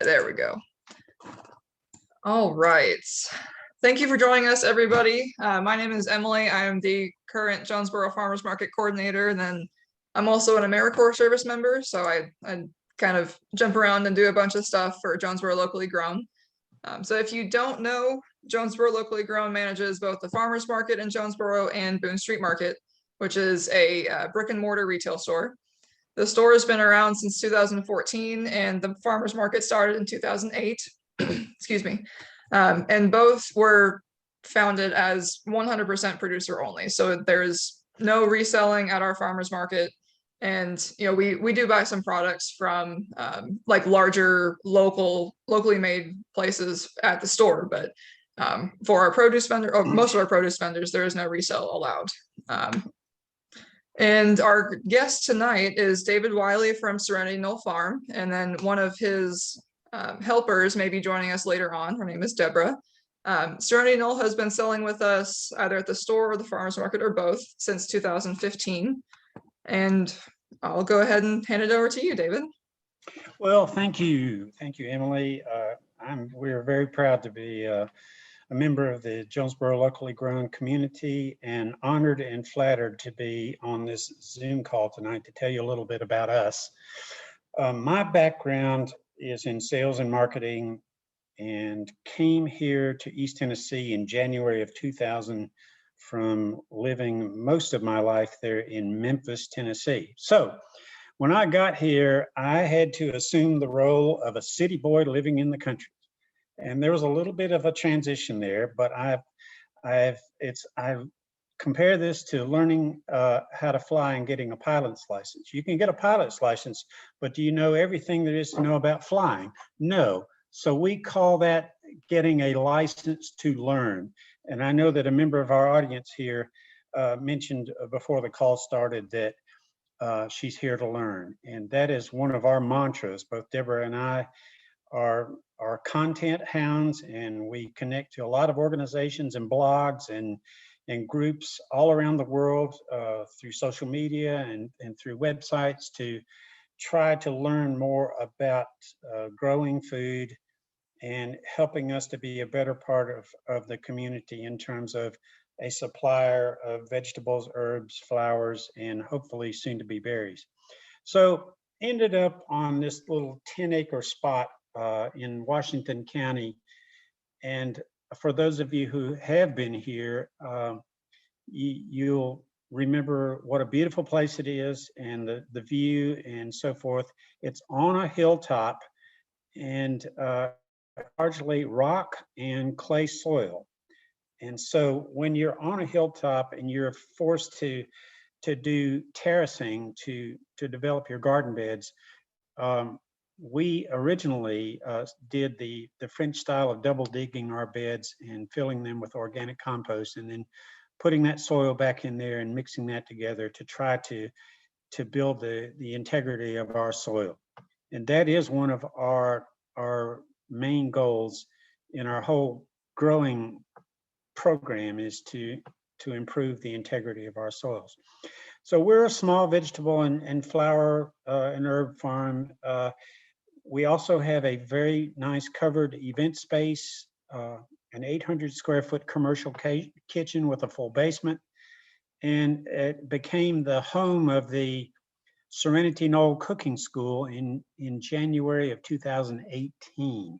There we go. All right. Thank you for joining us, everybody. My name is Emily. I am the current Jonesboro Farmers Market Coordinator, and then I'm also an AmeriCorps service member, so I kind of jump around and do a bunch of stuff for Jonesboro Locally Grown. So if you don't know, Jonesboro Locally Grown manages both the Farmers Market in Jonesboro and Boone Street Market, which is a brick and mortar retail store. The store has been around since 2014, and the farmers market started in 2008. Excuse me. And both were founded as 100% producer only. So there's no reselling at our farmers market. And we do buy some products from like larger locally made places at the store, but for our produce vendor, or most of our produce vendors, there is no resale allowed. And our guest tonight is David Wiley from Serenity Knoll Farm, and then one of his helpers may be joining us later on. Her name is Deborah. Serenity Knoll has been selling with us either at the store or the farmers market or both since 2015. And I'll go ahead and hand it over to you, David. Well, thank you, Emily. We're very proud to be a member of the Jonesboro Locally Grown community, and honored and flattered to be on this Zoom call tonight to tell you a little bit about us. My background is in sales and marketing, and came here to East Tennessee in January of 2000 from living most of my life there in Memphis, Tennessee. So when I got here, I had to assume the role of a city boy living in the country. And there was a little bit of a transition there, but I compare this to learning how to fly and getting a pilot's license. You can get a pilot's license, but do you know everything there is to know about flying? No. So we call that getting a license to learn. And I know that a member of our audience here mentioned before the call started that she's here to learn. And that is one of our mantras. Both Deborah and I are content hounds, and we connect to a lot of organizations and blogs and groups all around the world through social media and through websites to try to learn more about growing food and helping us to be a better part of the community in terms of a supplier of vegetables, herbs, flowers, and hopefully soon to be berries. So ended up on this little 10-acre spot in Washington County. And for those of you who have been here, you'll remember what a beautiful place it is, and the view and so forth. It's on a hilltop, and largely rock and clay soil. And so when you're on a hilltop and you're forced to do terracing to develop your garden beds, we originally did the French style of double digging our beds and filling them with organic compost, and then putting that soil back in there and mixing that together to try to build the integrity of our soil. And that is one of our main goals in our whole growing program, is to improve the integrity of our soils. So we're a small vegetable and flower and herb farm. We also have a very nice covered event space, an 800 square foot commercial kitchen with a full basement. And it became the home of the Serenity Knoll Cooking School in January of 2018,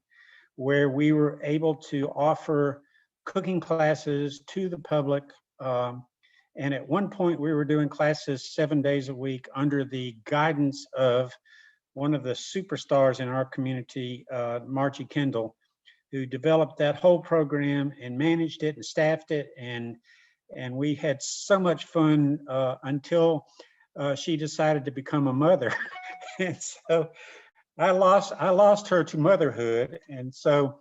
where we were able to offer cooking classes to the public. And at one point we were doing classes 7 days a week under the guidance of one of the superstars in our community, Margie Kendall, who developed that whole program and managed it and staffed it. And we had so much fun until she decided to become a mother. And so I lost her to motherhood. And so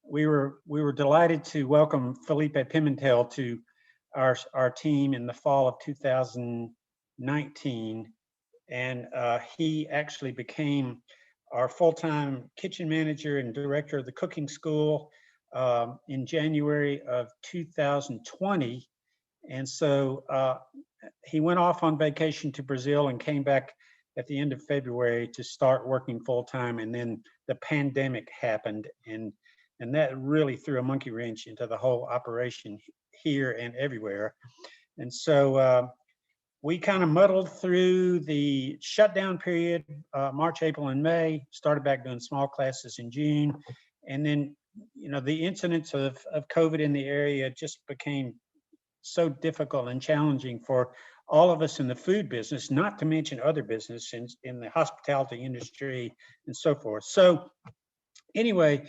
we were delighted to welcome Felipe Pimentel to our team in the fall of 2019. And he actually became our full-time kitchen manager and director of the cooking school in January of 2020. And so he went off on vacation to Brazil and came back at the end of February to start working full time, and then the pandemic happened, and that really threw a monkey wrench into the whole operation here and everywhere. And so we kind of muddled through the shutdown period, March, April, and May, started back doing small classes in June. And then, the incidence of COVID in the area just became so difficult and challenging for all of us in the food business, not to mention other businesses in the hospitality industry and so forth. So anyway,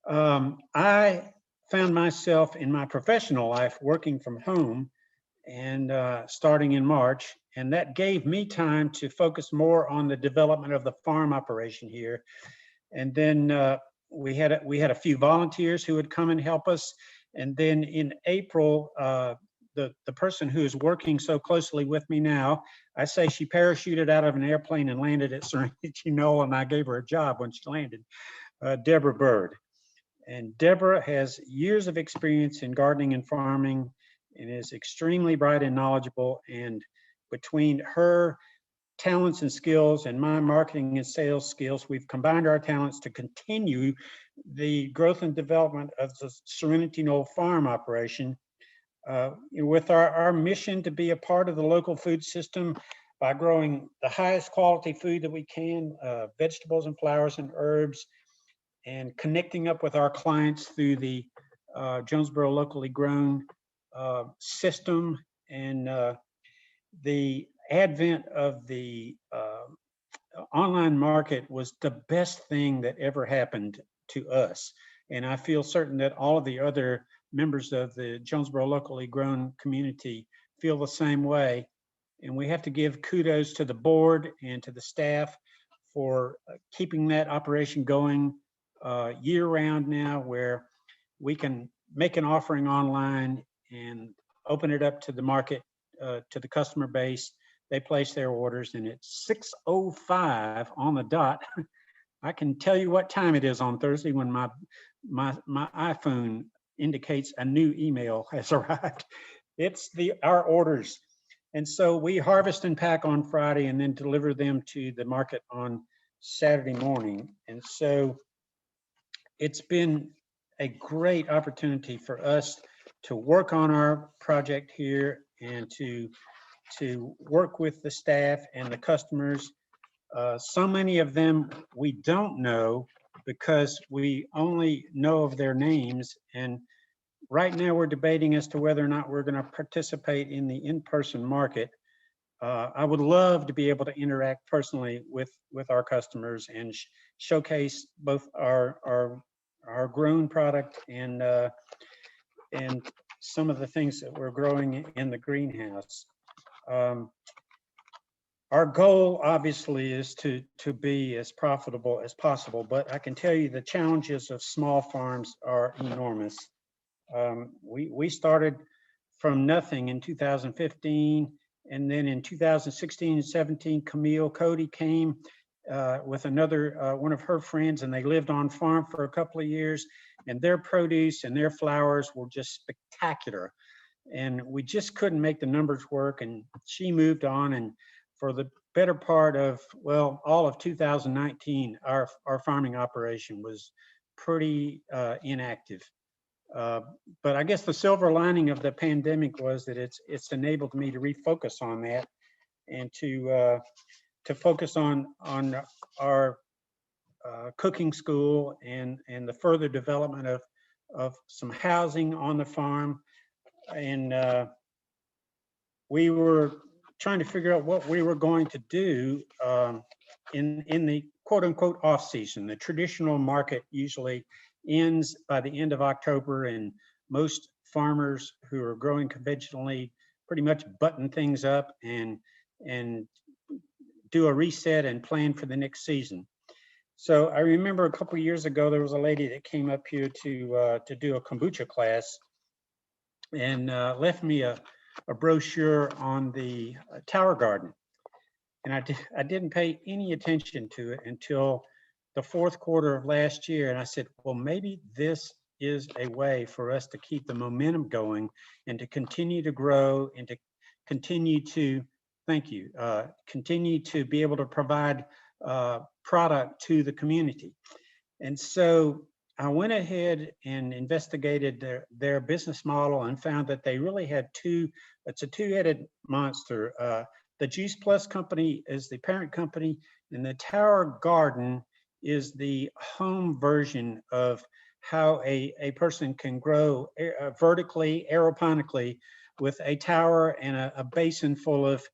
I found myself in my professional life working from home, and starting in March, and that gave me time to focus more on the development of the farm operation here. And then we had a few volunteers who would come and help us. And then in April, the person who is working so closely with me now, I say she parachuted out of an airplane and landed at Serenity Knoll, and I gave her a job when she landed, Deborah Bird. And Deborah has years of experience in gardening and farming, and is extremely bright and knowledgeable. And between her talents and skills and my marketing and sales skills, we've combined our talents to continue the growth and development of the Serenity Knoll Farm operation, with our mission to be a part of the local food system by growing the highest quality food that we can, vegetables and flowers and herbs, and connecting up with our clients through the Jonesboro locally grown system. And the advent of the online market was the best thing that ever happened to us. And I feel certain that all of the other members of the Jonesboro locally grown community feel the same way. And we have to give kudos to the board and to the staff for keeping that operation going year round now, where we can make an offering online and open it up to the market, to the customer base. They place their orders, and it's 6:05 on the dot. I can tell you what time it is on Thursday when my iPhone indicates a new email has arrived. It's our orders. And so we harvest and pack on Friday and then deliver them to the market on Saturday morning. And so it's been a great opportunity for us to work on our project here and to work with the staff and the customers. So many of them we don't know because we only know of their names. And right now we're debating as to whether or not we're going to participate in the in-person market. I would love to be able to interact personally with our customers and showcase both our grown product and some of the things that we're growing in the greenhouse. Our goal obviously is to be as profitable as possible, but I can tell you the challenges of small farms are enormous. We started from nothing in 2015, and then in 2016 and 17, Camille Cody came with another one of her friends, and they lived on farm for a couple of years, and their produce and their flowers were just spectacular. And we just couldn't make the numbers work, and she moved on, and for the better part of, well, all of 2019, our farming operation was pretty inactive. But I guess the silver lining of the pandemic was that it's enabled me to refocus on that and to focus on our cooking school and the further development of some housing on the farm. And we were trying to figure out what we were going to do in the quote unquote off season. The traditional market usually ends by the end of October, and most farmers who are growing conventionally pretty much button things up and do a reset and plan for the next season. So I remember a couple of years ago, there was a lady that came up here to do a kombucha class and left me a brochure on the tower garden. And I didn't pay any attention to it until the fourth quarter of last year. And I said, well, maybe this is a way for us to keep the momentum going and to continue to grow and to continue to thank you, continue to be able to provide product to the community. And so I went ahead and investigated their business model and found that they really had it's a two-headed monster. The Juice Plus company is the parent company, and the Tower Garden is the home version of how a person can grow vertically, aeroponically, with a tower and a basin full of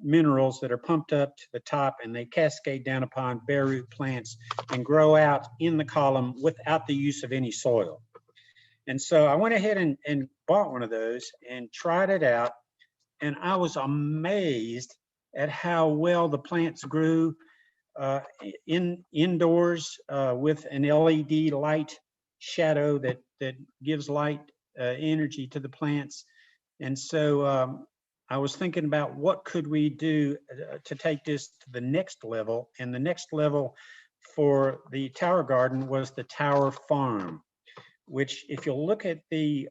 minerals that are pumped up to the top, and they cascade down upon bare root plants and grow out in the column without the use of any soil. And so I went ahead and bought one of those and tried it out, and I was amazed at how well the plants grew indoors with an LED light shadow that gives light energy to the plants. And so I was thinking about what could we do to take this to the next level. And the next level for the Tower Garden was the Tower Farm, which, if you'll look at the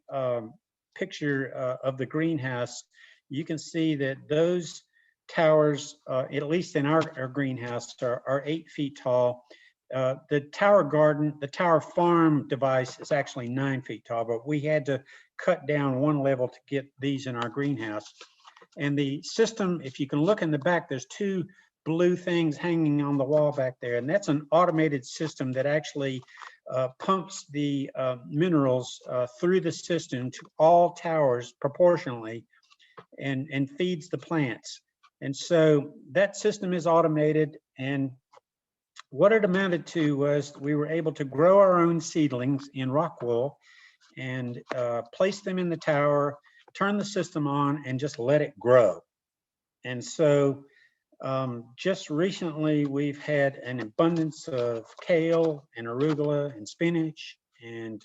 picture of the greenhouse, you can see that those towers, at least in our greenhouse, are 8 feet tall. The Tower Garden, the Tower Farm device is actually 9 feet tall, but we had to cut down one level to get these in our greenhouse. And the system, if you can look in the back, there's 2 blue things hanging on the wall back there, and that's an automated system that actually pumps the minerals through the system to all towers proportionally and feeds the plants. And so that system is automated, and what it amounted to was we were able to grow our own seedlings in rock wool and place them in the tower, turn the system on, and just let it grow. And so just recently we've had an abundance of kale and arugula and spinach and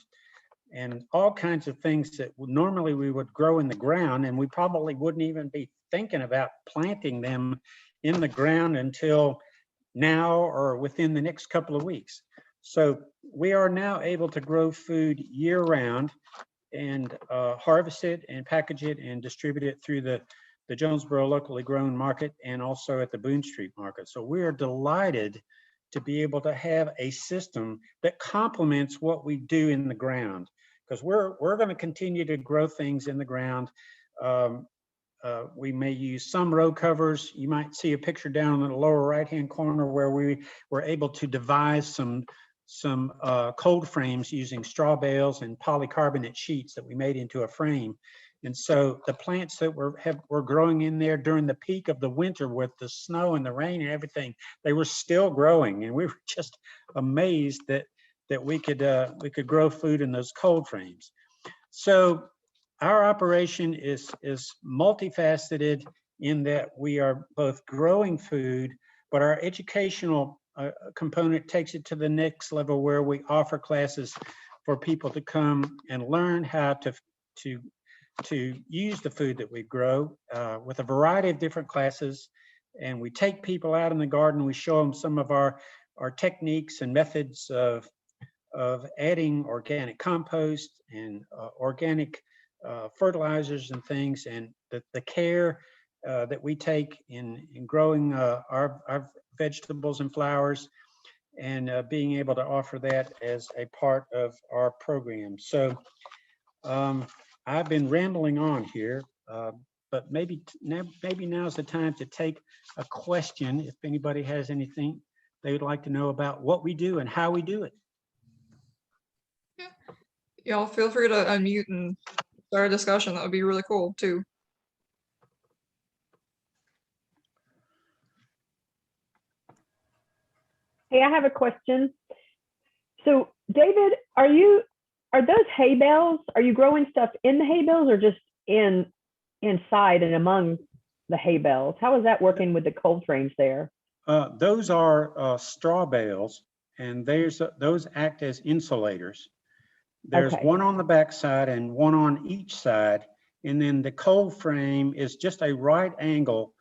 all kinds of things that normally we would grow in the ground, and we probably wouldn't even be thinking about planting them in the ground until now or within the next couple of weeks. So we are now able to grow food year round and harvest it and package it and distribute it through the Jonesboro locally grown market and also at the Boone Street market. So we are delighted to be able to have a system that complements what we do in the ground, because we're going to continue to grow things in the ground. We may use some row covers. You might see a picture down in the lower right-hand corner where we were able to devise some cold frames using straw bales and polycarbonate sheets that we made into a frame. And so the plants that were growing in there during the peak of the winter with the snow and the rain and everything, they were still growing, and we were just amazed that we could grow food in those cold frames. So our operation is multifaceted in that we are both growing food, but our educational component takes it to the next level, where we offer classes for people to come and learn how to use the food that we grow with a variety of different classes. And we take people out in the garden, we show them some of our techniques and methods of adding organic compost and organic fertilizers and things, and the care that we take in growing our vegetables and flowers, and being able to offer that as a part of our program. So I've been rambling on here, but maybe now's the time to take a question if anybody has anything they would like to know about what we do and how we do it. Y'all feel free to unmute and start a discussion. That would be really cool too. Hey, I have a question. So David, are those hay bales, are you growing stuff in the hay bales or just inside and among the hay bales? How is that working with the cold frames there? Those are straw bales, and those act as insulators. There's Okay. one on the back side and one on each side, and then the cold frame is just a right angle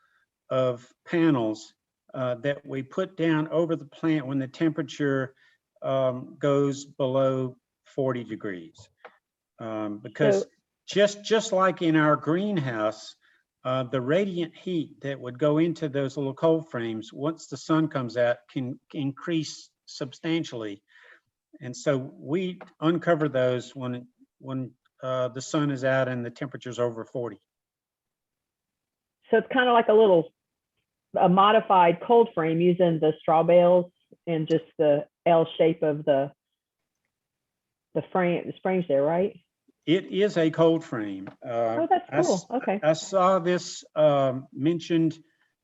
of panels that we put down over the plant when the temperature goes below 40 degrees. Because just like in our greenhouse, the radiant heat that would go into those little cold frames once the sun comes out can increase substantially. And so we uncover those when the sun is out and the temperature's over 40. So it's kind of like a modified cold frame using the straw bales and just the L shape of the frames there, right? It is a cold frame. Oh, that's cool. Okay. I saw this mentioned.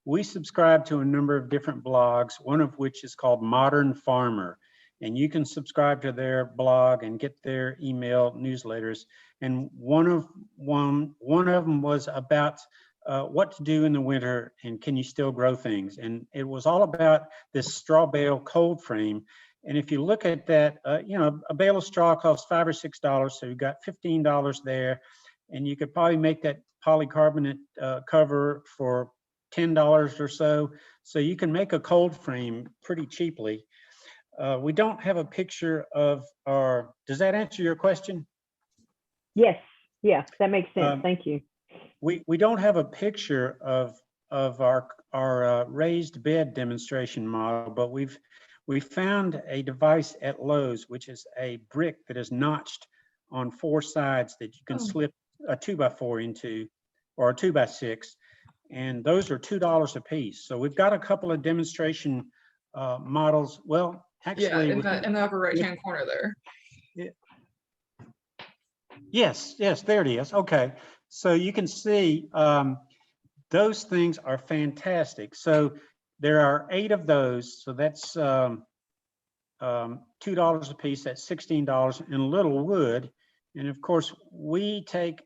We subscribe to a number of different blogs, one of which is called Modern Farmer. And you can subscribe to their blog and get their email newsletters. And one of them was about what to do in the winter and can you still grow things? And it was all about this straw bale cold frame. And if you look at that, a bale of straw costs $5 or $6, so you've got $15 there, and you could probably make that polycarbonate cover for $10 or so. So you can make a cold frame pretty cheaply. We don't have a picture of our. Does that answer your question? Yes. Yeah, that makes sense. Thank you. We don't have a picture of our raised bed demonstration model, but we found a device at Lowe's, which is a brick that is notched on 4 sides that you can slip a 2x4 into, or a 2x6, and those are $2 a piece. So we've got a couple of demonstration models. Well, actually, yeah, in the upper right-hand corner there. Yes, there it is. Okay, so you can see those things are fantastic. So there are 8 of those. So that's $2 a piece. That's $16, and a little wood. And of course, we take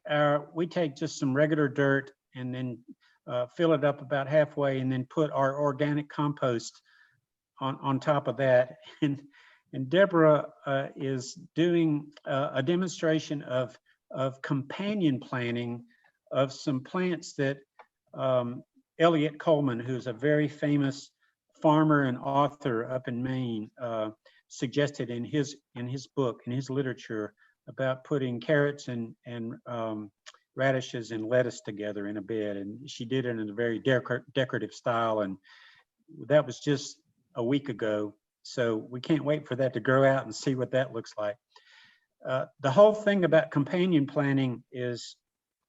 just some regular dirt and then fill it up about halfway, and then put our organic compost on top of that. And Deborah is doing a demonstration of companion planting of some plants that Elliott Coleman, who's a very famous farmer and author up in Maine, suggested in his book, in his literature, about putting carrots and radishes and lettuce together in a bed. And she did it in a very decorative style. And that was just a week ago. So we can't wait for that to grow out and see what that looks like. The whole thing about companion planting is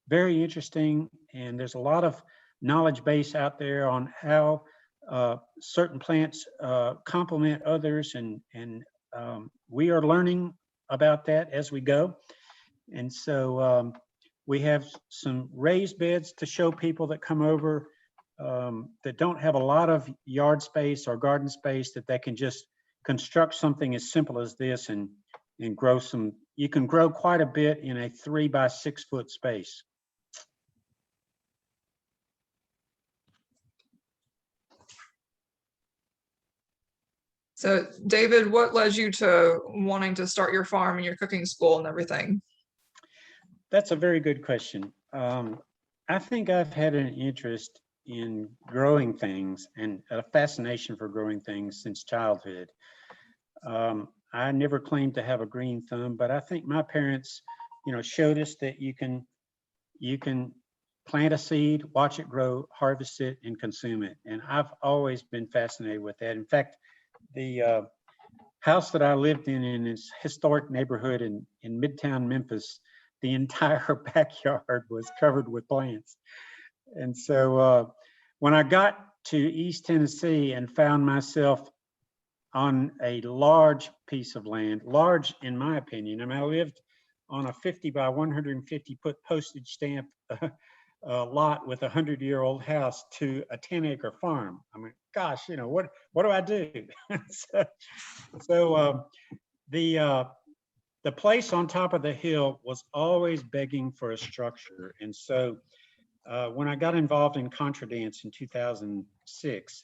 very interesting, and there's a lot of knowledge base out there on how certain plants complement others, and we are learning about that as we go. And so we have some raised beds to show people that come over that don't have a lot of yard space or garden space, that they can just construct something as simple as this and grow some. You can grow quite a bit in a 3 by 6 foot space. So David, what led you to wanting to start your farm and your cooking school and everything? That's a very good question. I think I've had an interest in growing things and a fascination for growing things since childhood. I never claimed to have a green thumb, but I think my parents, showed us that you can plant a seed, watch it grow, harvest it, and consume it. And I've always been fascinated with that. In fact, the house that I lived in this historic neighborhood in Midtown Memphis, the entire backyard was covered with plants. And so when I got to East Tennessee and found myself on a large piece of land, large in my opinion, I mean, I lived on a 50 by 150 foot postage stamp lot with a 100-year-old house to a 10-acre farm. I mean, gosh, what do I do? so the place on top of the hill was always begging for a structure. And so when I got involved in contra dance in 2006,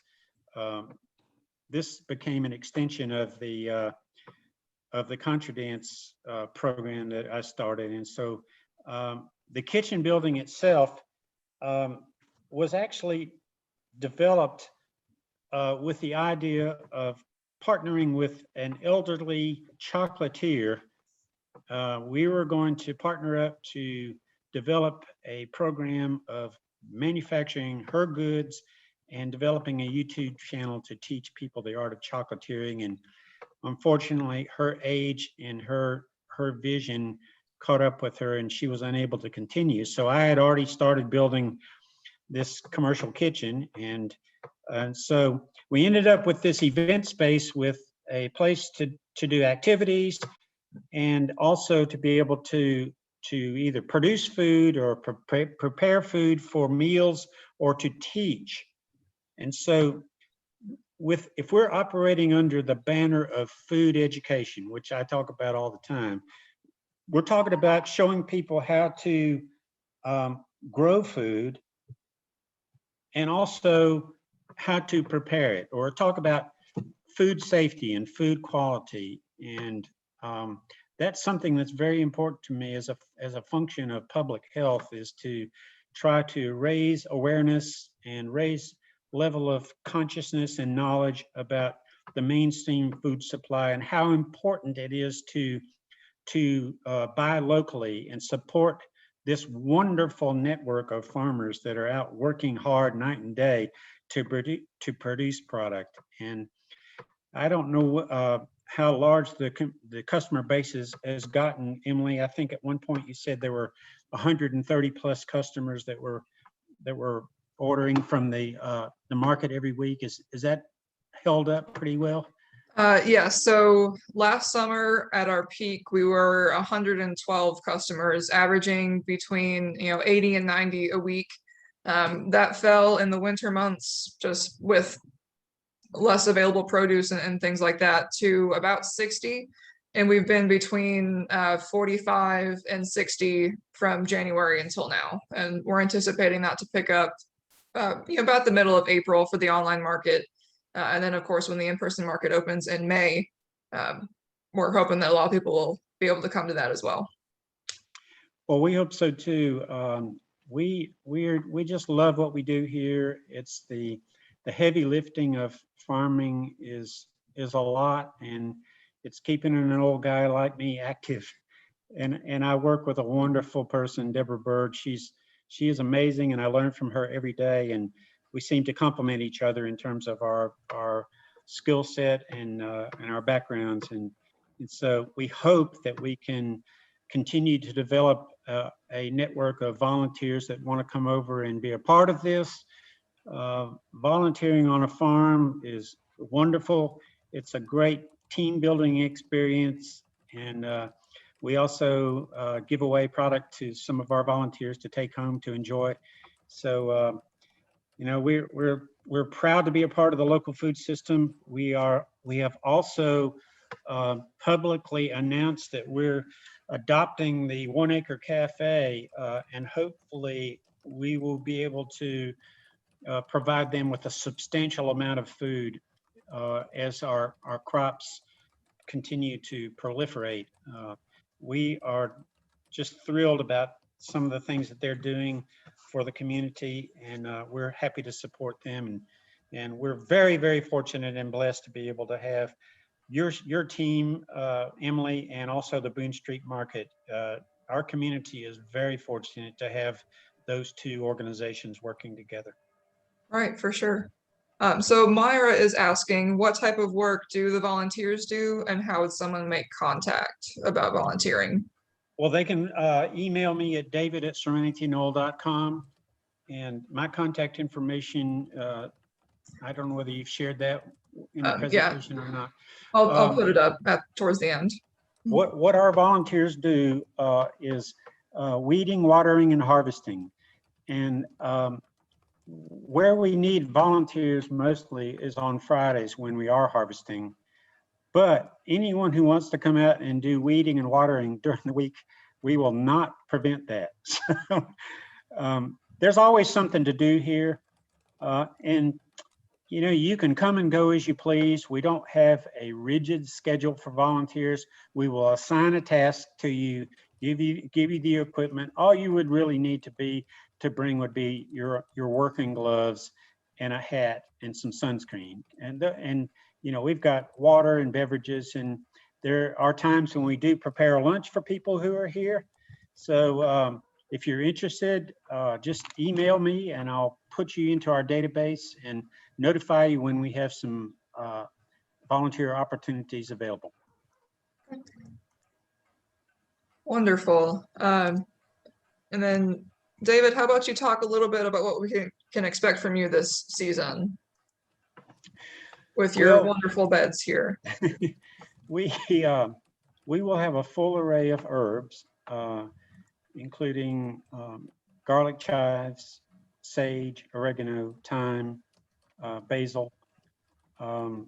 this became an extension of the contra dance program that I started. And so the kitchen building itself was actually developed with the idea of partnering with an elderly chocolatier. We were going to partner up to develop a program of manufacturing her goods and developing a YouTube channel to teach people the art of chocolatiering. And unfortunately, her age and her vision caught up with her, and she was unable to continue. So I had already started building this commercial kitchen, and so we ended up with this event space with a place to do activities, and also to be able to either produce food or prepare food for meals or to teach. And so if we're operating under the banner of food education, which I talk about all the time, we're talking about showing people how to grow food and also how to prepare it, or talk about food safety and food quality. And that's something that's very important to me as a function of public health, is to try to raise awareness and raise level of consciousness and knowledge about the mainstream food supply and how important it is to buy locally and support this wonderful network of farmers that are out working hard night and day to produce product. And I don't know how large the customer base has gotten, Emily. I think at one point you said there were 130 plus customers that were ordering from the market every week. Is that held up pretty well? Yeah, so last summer at our peak, we were 112 customers, averaging between 80 and 90 a week. That fell in the winter months, just with less available produce and things like that, to about 60. And we've been between 45 and 60 from January until now. And we're anticipating that to pick up about the middle of April for the online market. And then, of course, when the in-person market opens in May, we're hoping that a lot of people will be able to come to that as well. Well, we hope so too. We just love what we do here. It's the heavy lifting of farming is a lot, and it's keeping an old guy like me active. And I work with a wonderful person, Deborah Bird. She is amazing, and I learn from her every day. And we seem to complement each other in terms of our skill set and our backgrounds. And so we hope that we can continue to develop a network of volunteers that want to come over and be a part of this. Volunteering on a farm is wonderful. It's a great team building experience. And we also give away product to some of our volunteers to take home to enjoy. So, we're proud to be a part of the local food system. We have also publicly announced that we're adopting the 1 Acre Cafe, and hopefully we will be able to provide them with a substantial amount of food as our crops continue to proliferate. We are just thrilled about some of the things that they're doing for the community, and we're happy to support them. And we're very, very fortunate and blessed to be able to have your team, Emily, and also the Boone Street Market. Our community is very fortunate to have those two organizations working together. Right, for sure. So Myra is asking, what type of work do the volunteers do, and how would someone make contact about volunteering? Well, they can email me at david@serenityknoll.com, and my contact information, I don't know whether you've shared that in the presentation or not. I'll put it up towards the end. What our volunteers do is weeding, watering, and harvesting. And where we need volunteers mostly is on Fridays when we are harvesting. But anyone who wants to come out and do weeding and watering during the week, we will not prevent that. So there's always something to do here. And you can come and go as you please. We don't have a rigid schedule for volunteers. We will assign a task to you, give you the equipment. All you would really need to bring would be your working gloves and a hat and some sunscreen. And we've got water and beverages, and there are times when we do prepare lunch for people who are here. So if you're interested, just email me and I'll put you into our database and notify you when we have some volunteer opportunities available. Wonderful. And then, David, how about you talk a little bit about what we can expect from you this season with your wonderful beds here? We will have a full array of herbs, including garlic chives, sage, oregano, thyme, basil, and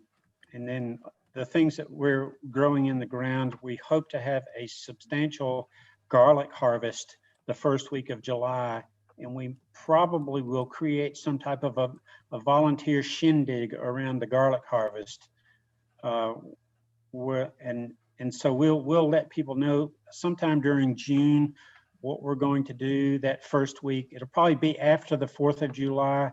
then the things that we're growing in the ground. We hope to have a substantial garlic harvest the first week of July, and we probably will create some type of a volunteer shindig around the garlic harvest. And so we'll let people know sometime during June what we're going to do that first week. It'll probably be after the 4th of July.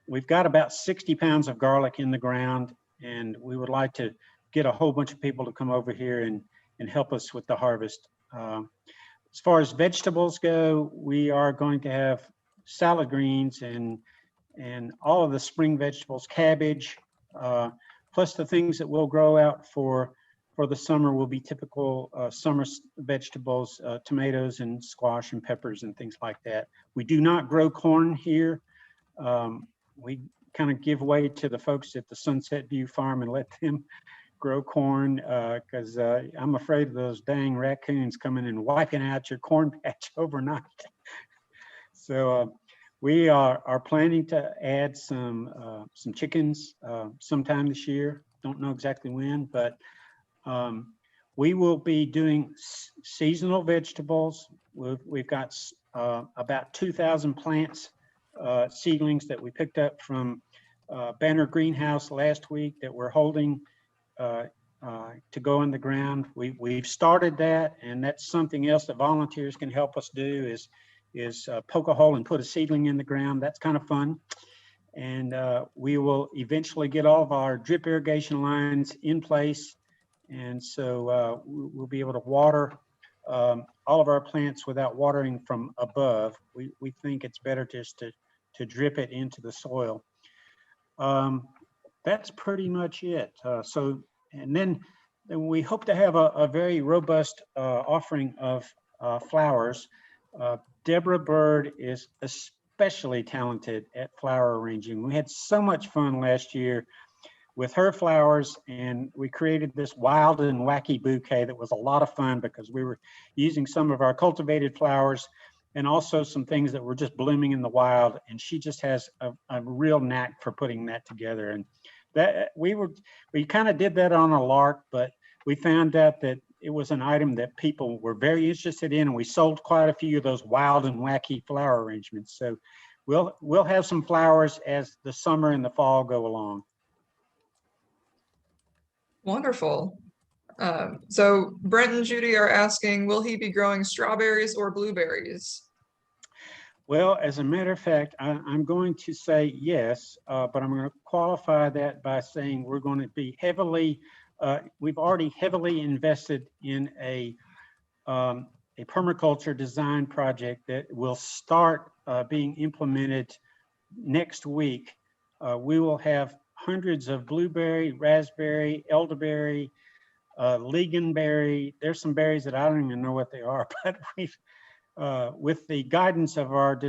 We've got about 60 pounds of garlic in the ground, and we would like to get a whole bunch of people to come over here and help us with the harvest. As far as vegetables go, we are going to have salad greens and all of the spring vegetables, cabbage, plus the things that we'll grow out for the summer will be typical summer vegetables, tomatoes and squash and peppers and things like that. We do not grow corn here. We kind of give way to the folks at the Sunset View Farm and let them grow corn, because I'm afraid of those dang raccoons coming and wiping out your corn patch overnight. So we are planning to add some chickens sometime this year. Don't know exactly when, but we will be doing seasonal vegetables. We've got about 2,000 plants, seedlings that we picked up from Banner Greenhouse last week that we're holding to go in the ground. We've started that, and that's something else that volunteers can help us do is poke a hole and put a seedling in the ground. That's kind of fun. And we will eventually get all of our drip irrigation lines in place. And so we'll be able to water all of our plants without watering from above. We think it's better just to drip it into the soil. That's pretty much it. And then we hope to have a very robust offering of flowers. Deborah Bird is especially talented at flower arranging. We had so much fun last year with her flowers, and we created this wild and wacky bouquet that was a lot of fun because we were using some of our cultivated flowers and also some things that were just blooming in the wild. And she just has a real knack for putting that together. And that we kind of did that on a lark, but we found out that it was an item that people were very interested in, and we sold quite a few of those wild and wacky flower arrangements. So we'll have some flowers as the summer and the fall go along. Wonderful. So Brent and Judy are asking, will he be growing strawberries or blueberries? Well, as a matter of fact, I'm going to say yes, but I'm going to qualify that by saying we're going to be we've already heavily invested in a permaculture design project that will start being implemented next week. We will have hundreds of blueberry, raspberry, elderberry, lingonberry. There's some berries that I don't even know what they are, but we've with the guidance of our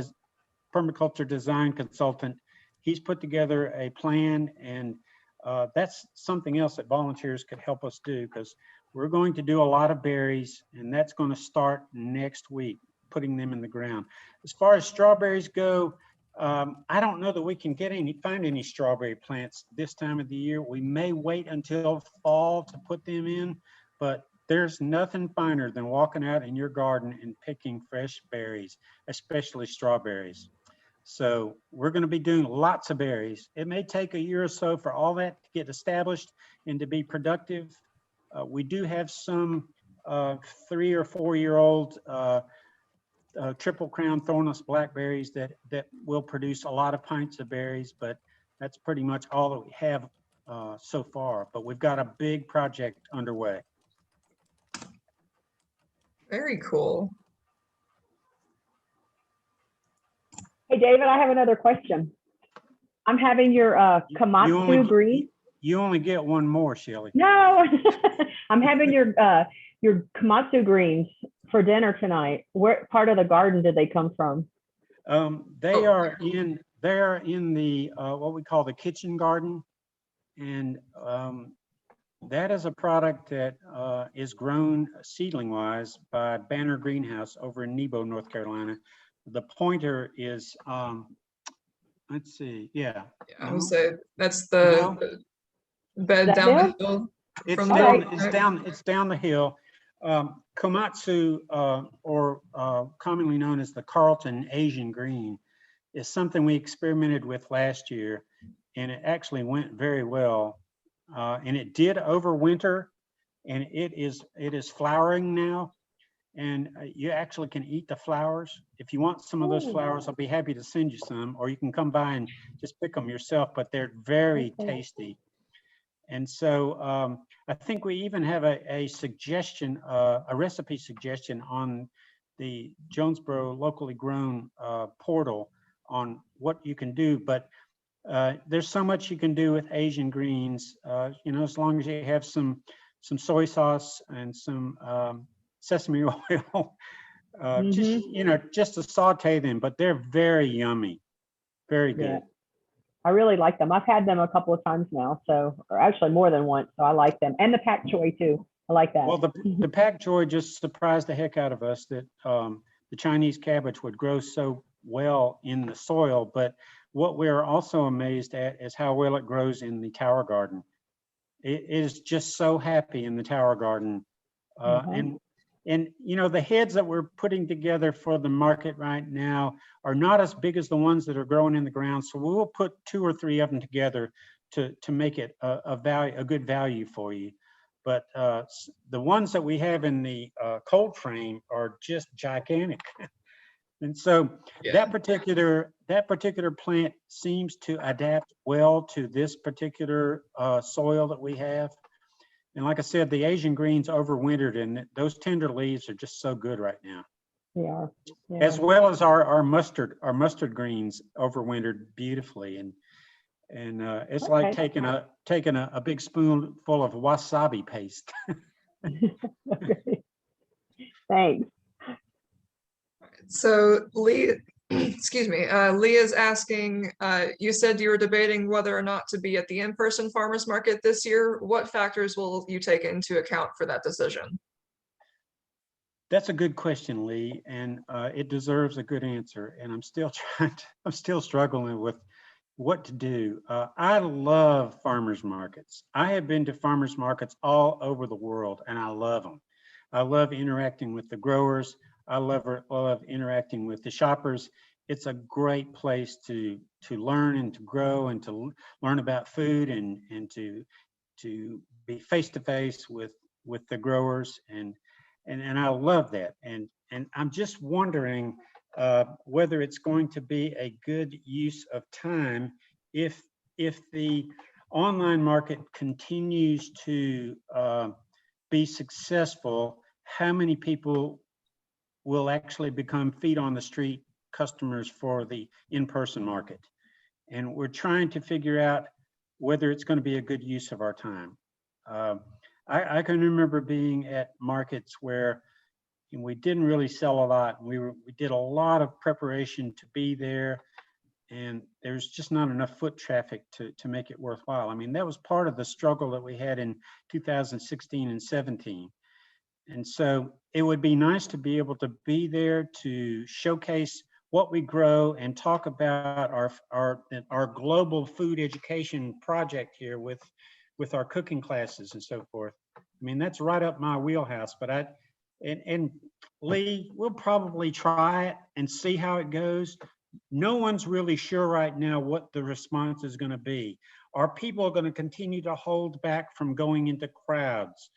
permaculture design consultant, he's put together a plan, and that's something else that volunteers could help us do, because we're going to do a lot of berries, and that's going to start next week, putting them in the ground. As far as strawberries go, I don't know that we can find any strawberry plants this time of the year. We may wait until fall to put them in, but there's nothing finer than walking out in your garden and picking fresh berries, especially strawberries. So we're going to be doing lots of berries. It may take a year or so for all that to get established and to be productive. We do have some 3 or 4 year old triple crown thornless blackberries that will produce a lot of pints of berries, but that's pretty much all that we have so far. But we've got a big project underway. Very cool. Hey, David, I have another question. I'm having your Komatsu green. You only get one more, Shelley. No, I'm having your Komatsu greens for dinner tonight. Where part of the garden did they come from? They are in the what we call the kitchen garden, and that is a product that is grown seedling wise by Banner Greenhouse over in Nebo, North Carolina. The pointer is let's see, yeah. Yeah, I No? would say that's No. the bed That down the them? hill. It's from the down. hill, It's right? down. It's down the hill. Komatsu, or commonly known as the Carlton Asian green, is something we experimented with last year, and it actually went very well. And it did overwinter, and it is flowering now. And you actually can eat the flowers. If you want some of those Oh. flowers, I'll be happy to send you some, or you can come by and just pick them yourself. But they're very Okay. tasty. And so I think we even have a suggestion, a recipe suggestion on the Jonesboro locally grown portal on what you can do. But there's so much you can do with Asian greens, you know, as long as you have some soy sauce and some sesame oil, just, Mhm. you know, just to saute them. But they're very yummy, very Yeah. good. I really like them. I've had them a couple of times now, so, or actually more than once. So I like them, and the pak choi too. I like that. Well, the pak choi just surprised the heck out of us that the Chinese cabbage would grow so well in the soil. But what we're also amazed at is how well it grows in the tower garden. It is just so happy in the tower garden. Mhm. And you know, the heads that we're putting together for the market right now are not as big as the ones that are growing in the ground. So we'll put 2 or 3 of them together to make it a good value for you. But the ones that we have in the cold frame are just gigantic. And so Yeah. that particular plant seems to adapt well to this particular soil that we have. And like I said, the Asian greens overwintered, and those tender leaves are just so good right now. They are. As Yeah. well as our mustard greens overwintered beautifully, and it's like Okay. taking a big spoonful of wasabi paste. Okay. Thanks. So Lee, excuse me, Lee is asking, you said you were debating whether or not to be at the in-person farmers market this year. What factors will you take into account for that decision? That's a good question, Lee, and it deserves a good answer. And I'm still I'm still struggling with what to do. I love farmers markets. I have been to farmers markets all over the world, and I love them. I love interacting with the growers. I love interacting with the shoppers. It's a great place to learn and to grow and to learn about food and to be face to face with the growers, and I love that. And I'm just wondering whether it's going to be a good use of time if the online market continues to be successful. How many people will actually become feet on the street customers for the in-person market? And we're trying to figure out whether it's going to be a good use of our time. I can remember being at markets where we didn't really sell a lot. We did a lot of preparation to be there, and there's just not enough foot traffic to make it worthwhile. I mean, that was part of the struggle that we had in 2016 and 17. And so it would be nice to be able to be there to showcase what we grow and talk about our global food education project here with our cooking classes and so forth. I mean, that's right up my wheelhouse. But and Lee, we'll probably try it and see how it goes. No one's really sure right now what the response is going to be. Are people going to continue to hold back from going into crowds?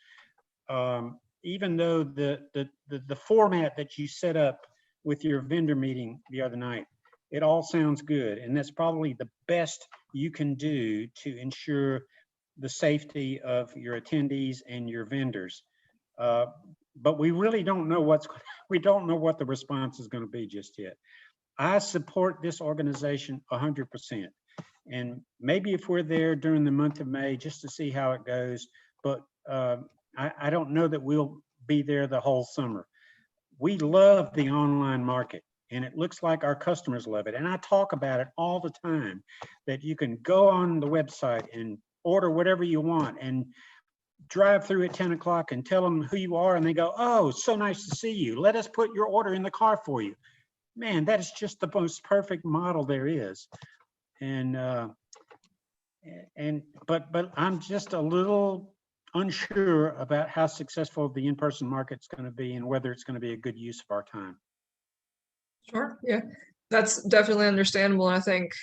Even though the format that you set up with your vendor meeting the other night, it all sounds good, and that's probably the best you can do to ensure the safety of your attendees and your vendors. But we really don't know we don't know what the response is going to be just yet. I support this organization 100%. And maybe if we're there during the month of May, just to see how it goes, but I don't know that we'll be there the whole summer. We love the online market, and it looks like our customers love it. And I talk about it all the time, that you can go on the website and order whatever you want and drive through at 10 o'clock and tell them who you are, and they go, "Oh, so nice to see you. Let us put your order in the car for you." Man, that is just the most perfect model there is. But I'm just a little unsure about how successful the in-person market's going to be and whether it's going to be a good use of our time. Sure. Yeah, that's definitely understandable. And I think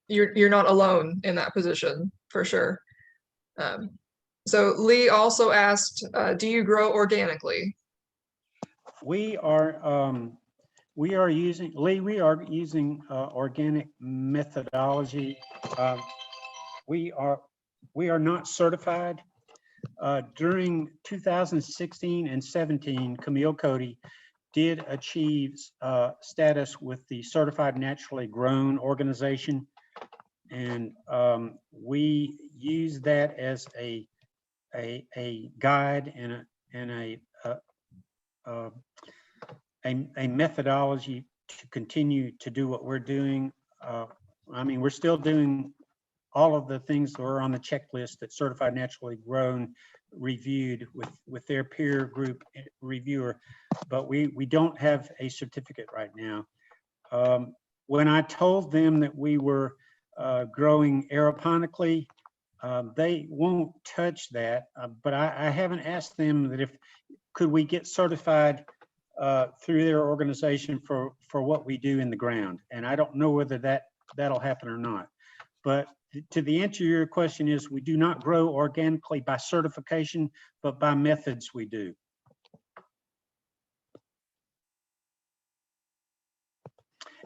you're not alone in that position for sure. So Lee also asked, do you grow organically? We are using, Lee, we are using organic methodology. We are not certified. During 2016 and 17, Camille Cody did achieve status with the Certified Naturally Grown organization. And we use that as a guide and a methodology to continue to do what we're doing. I mean, we're still doing all of the things that are on the checklist that Certified Naturally Grown reviewed with their peer group reviewer, but we don't have a certificate right now. When I told them that we were growing aeroponically, they won't touch that, but I haven't asked them that if could we get certified through their organization for what we do in the ground, and I don't know whether that'll happen or not. But to the answer to your question is, we do not grow organically by certification, but by methods we do.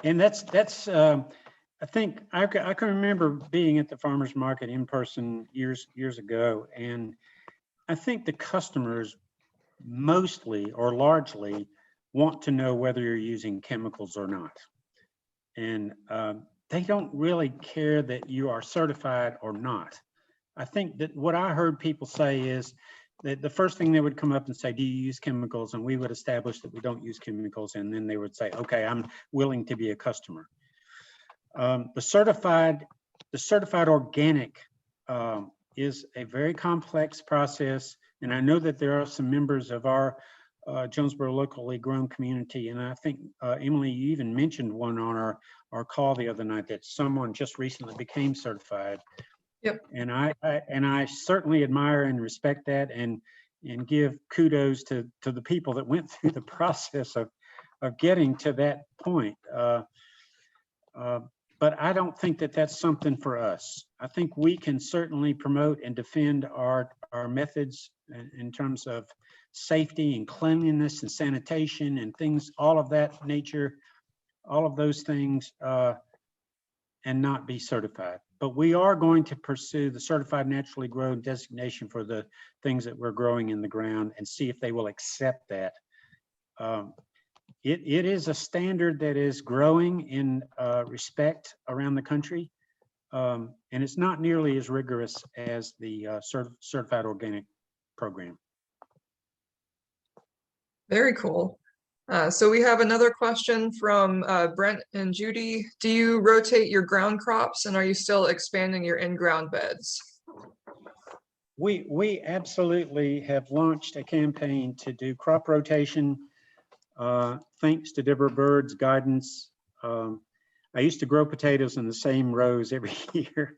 And that's I think I can remember being at the farmers market in person years ago, and I think the customers mostly or largely want to know whether you're using chemicals or not. And they don't really care that you are certified or not. I think that what I heard people say is that the first thing they would come up and say, "Do you use chemicals?" And we would establish that we don't use chemicals. And then they would say, "Okay, I'm willing to be a customer." The certified organic is a very complex process. And I know that there are some members of our Jonesboro locally grown community. And I think, Emily, you even mentioned one on our call the other night, that someone just recently became certified. Yep. And I certainly admire and respect that, and give kudos to the people that went through the process of getting to that point. But I don't think that that's something for us. I think we can certainly promote and defend our methods in terms of safety and cleanliness and sanitation and things, all of that nature, all of those things, and not be certified. But we are going to pursue the Certified Naturally Grown designation for the things that we're growing in the ground and see if they will accept that. It is a standard that is growing in respect around the country, and it's not nearly as rigorous as the Certified Organic program. Very cool. So we have another question from Brent and Judy. Do you rotate your ground crops, and are you still expanding your in-ground beds? We absolutely have launched a campaign to do crop rotation, thanks to Deborah Bird's guidance. I used to grow potatoes in the same rows every year.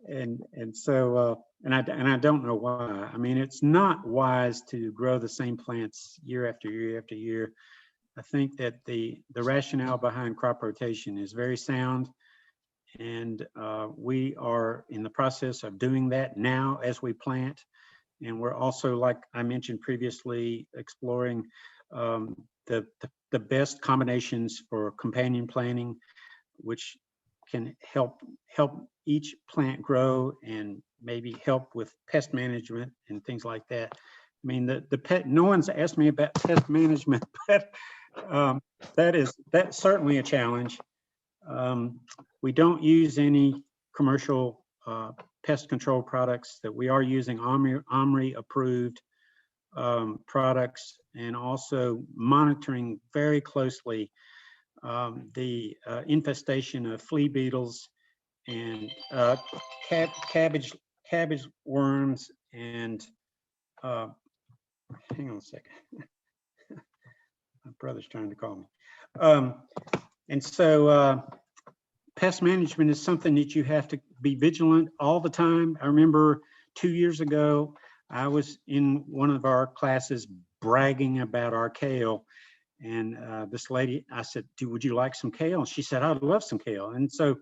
And so I don't know why. I mean, it's not wise to grow the same plants year after year after year. I think that the rationale behind crop rotation is very sound, and we are in the process of doing that now as we plant. And we're also, like I mentioned previously, exploring the best combinations for companion planting, which can help each plant grow and maybe help with pest management and things like that. I mean, no one's asked me about pest management, but That's certainly a challenge. We don't use any commercial pest control products. That we are using Omri approved products, and also monitoring very closely the infestation of flea beetles and cabbage worms and hang on a second. My brother's trying to call me. And so pest management is something that you have to be vigilant all the time. I remember 2 years ago, I was in one of our classes bragging about our kale. And this lady, I said, would you like some kale? And she said, I'd love some kale. And so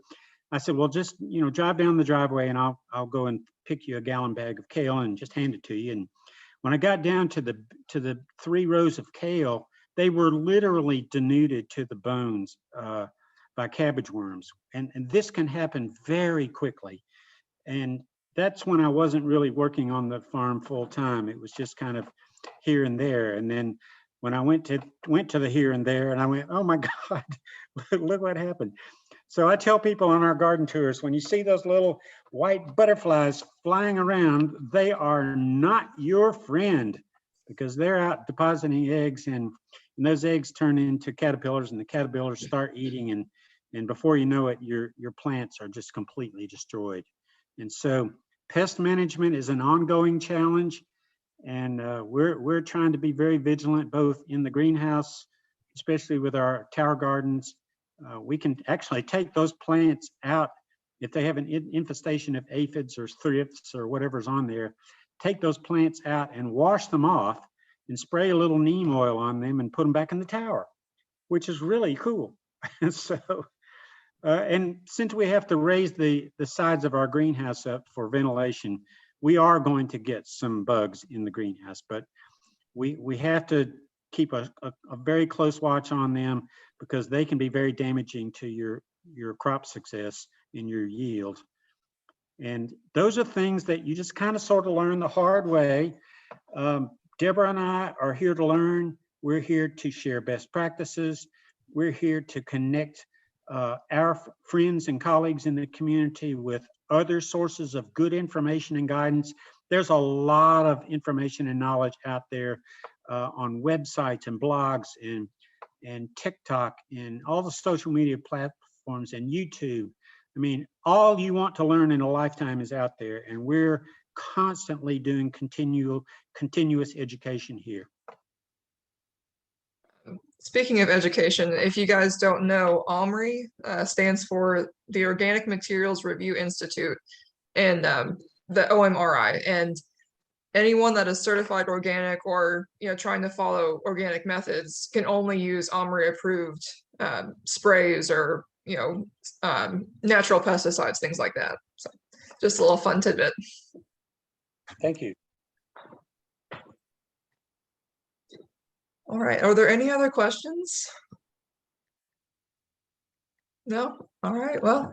I said, well, just, drive down the driveway and I'll go and pick you a gallon bag of kale and just hand it to you. And when I got down to the 3 rows of kale, they were literally denuded to the bones by cabbage worms. And this can happen very quickly. And that's when I wasn't really working on the farm full time. It was just kind of here and there. And then when I went to the here and there, and I went, oh my God, look what happened. So I tell people on our garden tours, when you see those little white butterflies flying around, they are not your friend, because they're out depositing eggs, and those eggs turn into caterpillars, and the caterpillars start eating, and before you know it, your plants are just completely destroyed. And so pest management is an ongoing challenge, and we're trying to be very vigilant, both in the greenhouse, especially with our tower gardens. We can actually take those plants out if they have an infestation of aphids or thrips or whatever's on there. Take those plants out and wash them off and spray a little neem oil on them and put them back in the tower, which is really cool. So, and since we have to raise the sides of our greenhouse up for ventilation, we are going to get some bugs in the greenhouse, but we have to keep a very close watch on them, because they can be very damaging to your crop success and your yield. And those are things that you just kind of sort of learn the hard way. Deborah and I are here to learn. We're here to share best practices. We're here to connect our friends and colleagues in the community with other sources of good information and guidance. There's a lot of information and knowledge out there on websites and blogs and TikTok and all the social media platforms and YouTube. I mean, all you want to learn in a lifetime is out there, and we're constantly doing continuous education here. Speaking of education, if you guys don't know, OMRI stands for the Organic Materials Review Institute, and the OMRI. And anyone that is certified organic or trying to follow organic methods can only use OMRI approved sprays or natural pesticides, things like that. So just a little fun tidbit. Thank you. All right, are there any other questions? No? All right, well,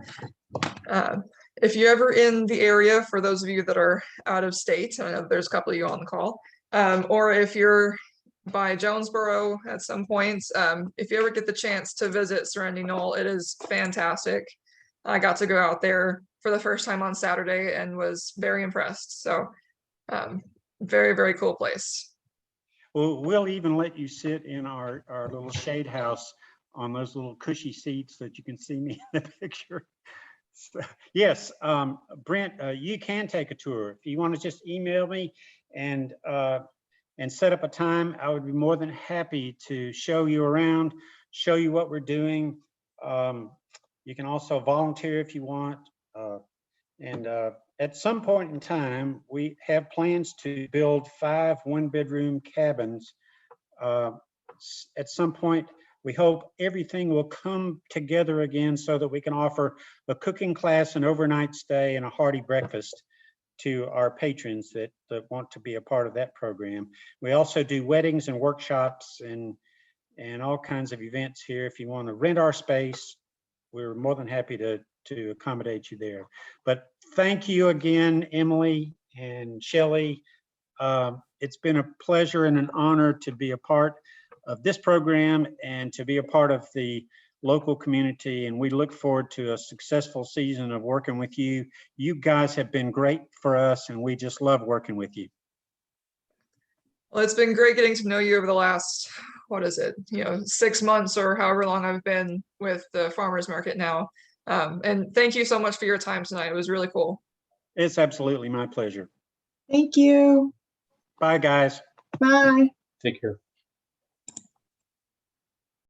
if you're ever in the area, for those of you that are out of state, I know there's a couple of you on the call, or if you're by Jonesboro at some point, if you ever get the chance to visit Serenity Knoll, it is fantastic. I got to go out there for the first time on Saturday and was very impressed. So very, very cool place. Well, we'll even let you sit in our little shade house on those little cushy seats that you can see me in the picture. So, yes, Brent, you can take a tour. If you want to just email me and set up a time, I would be more than happy to show you around, show you what we're doing. You can also volunteer if you want. And at some point in time, we have plans to build 5 one-bedroom cabins. At some point, we hope everything will come together again so that we can offer a cooking class, an overnight stay, and a hearty breakfast to our patrons that want to be a part of that program. We also do weddings and workshops and all kinds of events here. If you want to rent our space, we're more than happy to accommodate you there. But thank you again, Emily and Shelley. It's been a pleasure and an honor to be a part of this program and to be a part of the local community. And we look forward to a successful season of working with you. You guys have been great for us, and we just love working with you. Well, it's been great getting to know you over the last, what is it, 6 months or however long I've been with the farmers market now. And thank you so much for your time tonight. It was really cool. It's absolutely my pleasure. Thank you. Bye, guys. Bye. Take care.